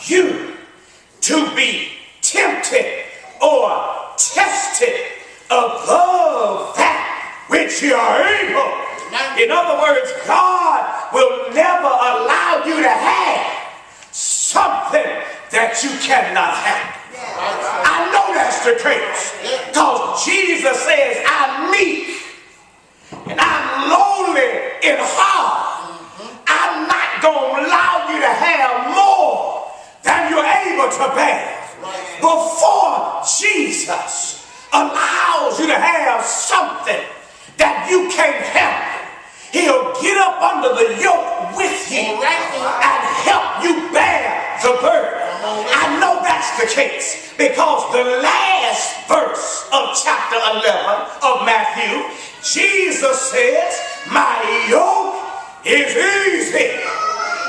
you to be tempted or tested above that which you are able. In other words, God will never allow you to have something that you cannot have. I know that's the case, because Jesus says, I'm meek and I'm lowly in heart. I'm not going to allow you to have more than you're able to bear. Before Jesus allows you to have something that you can't handle, he'll get up under the yoke with you and help you bear the burden. I know that's the case because the last verse of chapter 11 of Matthew, Jesus says, my yoke is easy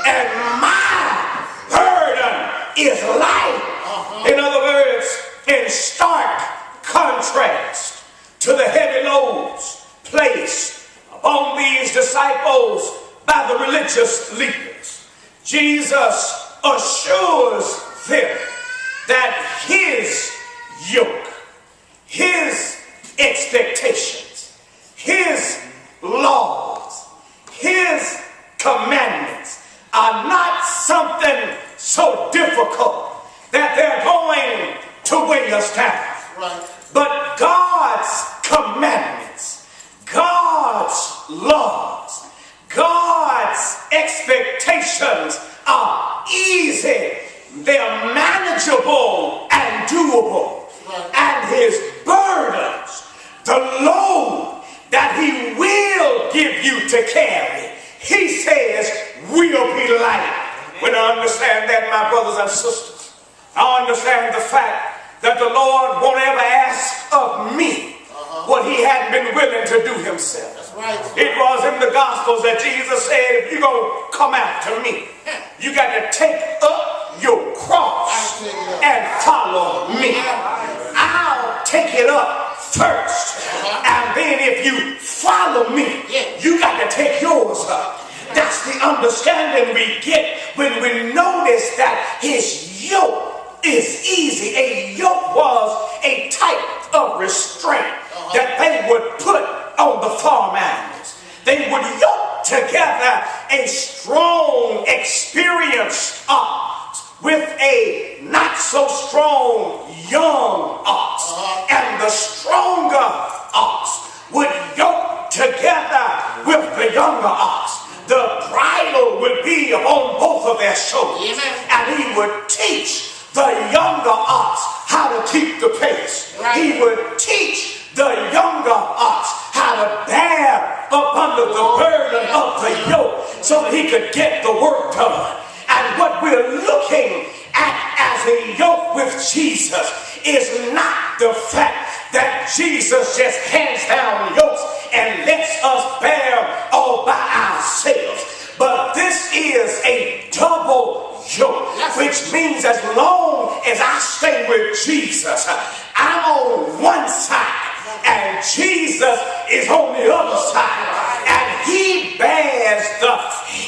and my burden is light. In other words, in stark contrast to the heavy loads placed upon these disciples by the religious leaders, Jesus assures them that his yoke, his expectations, his laws, his commandments are not something so difficult that they're going to weigh us down. But God's commandments, God's laws, God's expectations are easy, they're manageable and doable. And his burdens, the load that he will give you to carry, he says will be light. When I understand that, my brothers and sisters, I understand the fact that the Lord won't ever ask of me what he hadn't been willing to do himself. It was in the Gospels that Jesus said, if you're going to come after me, you got to take up your cross and follow me. I'll take it up first. And then if you follow me, you got to take yours up. That's the understanding we get when we notice that his yoke is easy. A yoke was a type of restraint that they would put on the farm animals. They would yoke together a strong, experienced ox with a not so strong young ox. And the stronger ox would yoke together with the younger ox. The bridle would be upon both of their shoulders. And he would teach the younger ox how to keep the pace. He would teach the younger ox how to bear up under the burden of the yoke so that he could get the work done. And what we're looking at as a yoke with Jesus is not the fact that Jesus just hands down yokes and lets us bear all by ourselves. But this is a double yoke, which means as long as I stay with Jesus, I'm on one side and Jesus is on the other side, and he bears the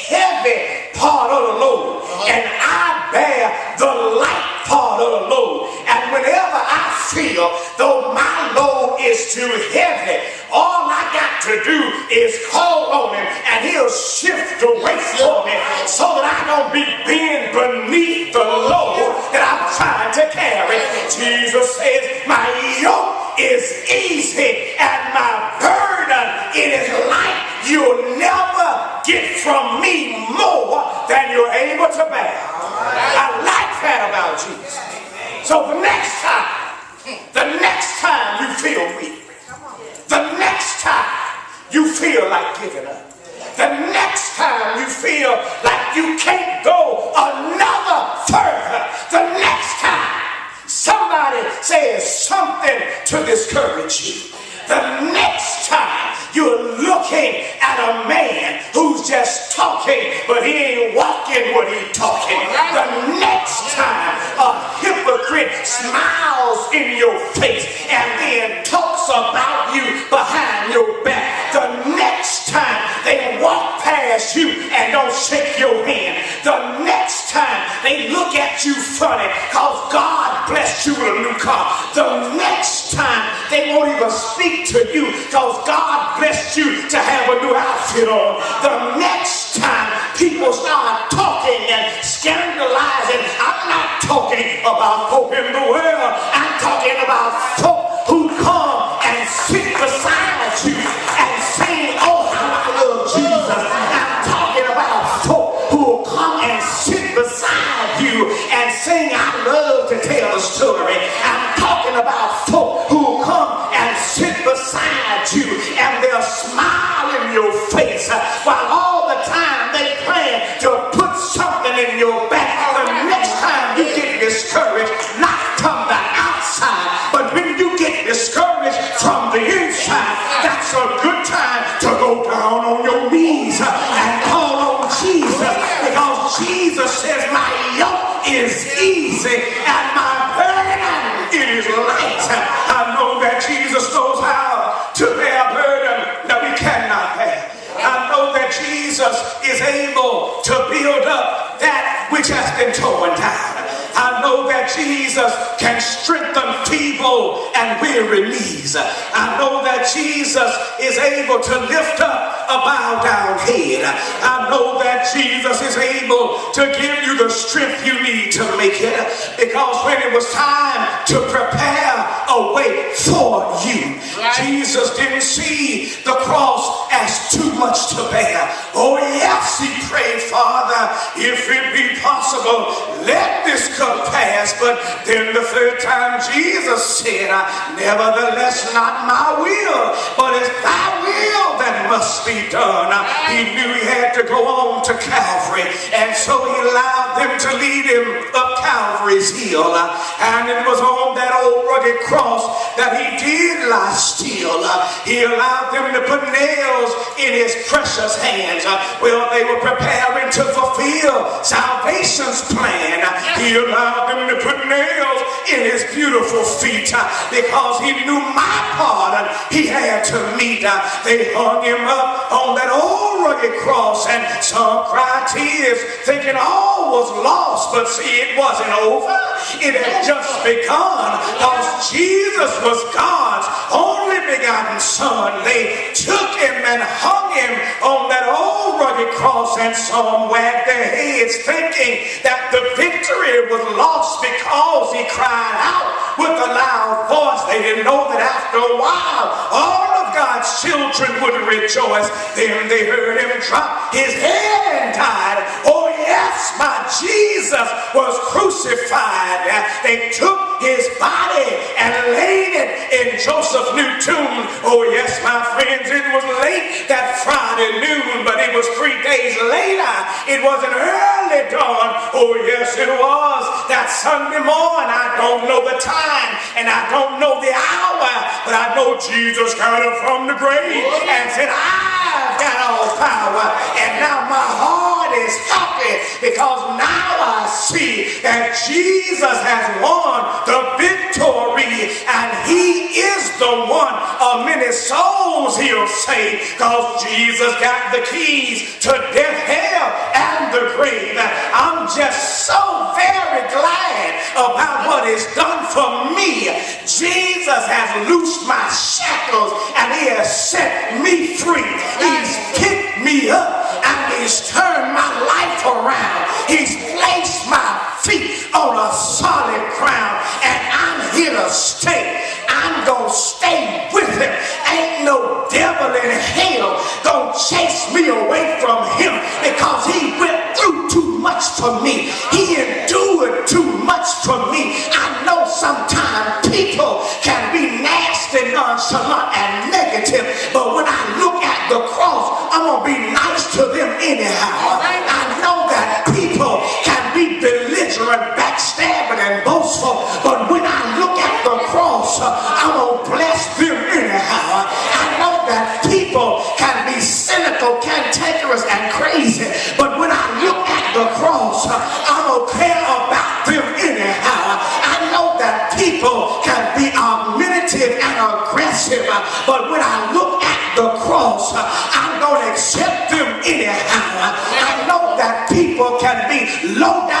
heavy part of the load and I bear the light part of the load. And whenever I feel though my load is too heavy, all I got to do is call on him and he'll shift the weight for me so that I don't be bent beneath the load that I'm trying to carry. Jesus says, my yoke is easy and my burden, it is light. You'll never get from me more than you're able to bear. I like that about Jesus. So the next time you feel weak, the next time you feel like giving up, the next time you feel like you can't go another further, the next time somebody says something to discourage you, the next time you're looking at a man who's just talking but he ain't walking what he's talking, the next time a hypocrite smiles in your face and then talks about you behind your back, the next time they walk past you and don't shake your hand, the next time they look look at you funny because God blessed you with a new car, the next time they won't even speak to you because God blessed you to have a new outfit on. The next time people start talking and scandalizing, I'm not talking about folk in the world. I'm talking about folk who come and sit beside you and sing, oh, how I love Jesus. I'm talking about folk who will come and sit beside you and sing, I love to tell a story. I'm talking about folk who will come and sit beside you and they'll smile in your face while all the time they plan to put something in your back. The next time you get discouraged, not from the outside, but when you get discouraged from the inside, that's a good time to go down on your knees and call on Jesus, because Jesus says, my yoke is easy and my burden it is light. I know that Jesus knows how to bear a burden that we cannot bear. I know that Jesus is able to build up that which has been torn down. I know that Jesus can strengthen feeble and weary knees. I know that Jesus is able to lift up a bowed down head. I know that Jesus is able to give you the strength you need to make it, because when it was time to prepare a way for you, Jesus didn't see the cross as too much to bear. Oh yes, he prayed, Father, if it be possible, let this cup pass. But then the third time Jesus said, nevertheless not my will, but it's thy will that must be done. He knew he had to go on to Calvary, and so he allowed them to lead him up Calvary's hill, and it was on that old rugged cross that he did lie still. He allowed them to put nails in his precious hands. Well, they were preparing to fulfill salvation's plan. He allowed them to put nails in his beautiful feet because he knew my pardon he had to meet. They hung him up on that old rugged cross, and some cried tears thinking all was lost, but see, it wasn't over. It had just begun, because Jesus was God's only begotten Son. They took him and hung him on that old rugged cross, and some wagged their heads thinking that the victory was lost because he cried out with a loud voice. They didn't know that after a while all of God's children would rejoice. Then they heard him drop his head and died. Oh yes, my Jesus was crucified. They took his body and laid it in Joseph's new tomb. Oh yes, my friends, it was late that Friday noon, but it was 3 days later. It was an early dawn. Oh yes, it was that Sunday morning. I don't know the time and I don't know the hour, but I know Jesus got up from the grave and said, I've got all power. And now my heart is happy, because now I see that Jesus has won the victory, and he is the one of many souls he'll save, because Jesus got the keys to death, hell, and the grave. I'm just so very glad about what he's done for me. Jesus has loosed my shackles and he has set me free. He's picked me up and he's turned my life around. He's placed my feet on a solid ground, and I'm here to stay. I'm gonna stay with him. Ain't no devil in hell gonna chase me away from him, because he went through too much for me. He endured too much for me. I know sometimes people can be nasty, nonchalant, and negative, but when I look at the cross, I'm gonna be nice to them anyhow. I know that people can be belligerent, backstabbing, and boastful, but when I look at the cross, I'm gonna bless them anyhow. I know that people can be cynical, cantankerous, and crazy, but when I look at the cross, I'm gonna care about them anyhow. I know that people can be argumentative and aggressive, but when I look at the cross, I'm gonna accept them anyhow. I know that people can be low down